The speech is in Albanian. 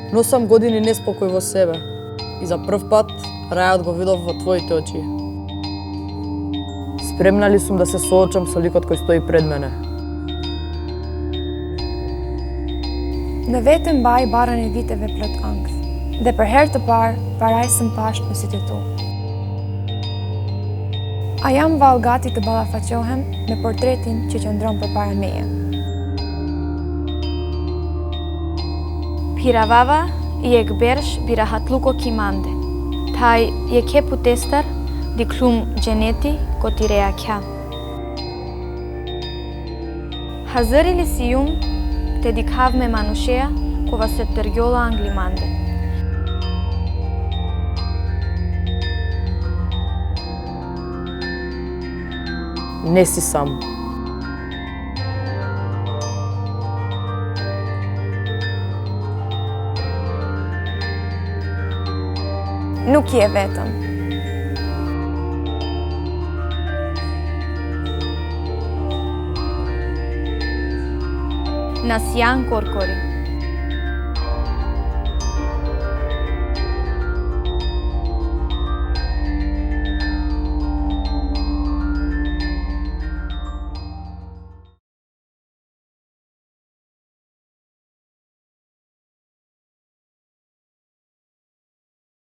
Носам години неспокој во себе и за прв пат рајот го видов во твоите очи. Спремна ли сум да се соочам со ликот кој стои пред мене? Në vetëm mbaj barën e viteve plot ankth, dhe për herë të parë parajsëm pashtë në sytë tu. A jam vallë gati të ballafaqohem me portretin që qëndron përpara meje. Piravava i e gbersh bira hatluko kimande. Taj je ke putestar di klum gjeneti kotirea kja. Hazëri li si jum te dikhav me manushea kova se tërgjolla anglimande. Не си сам. Nuk je vetëm. Nas janë korkori.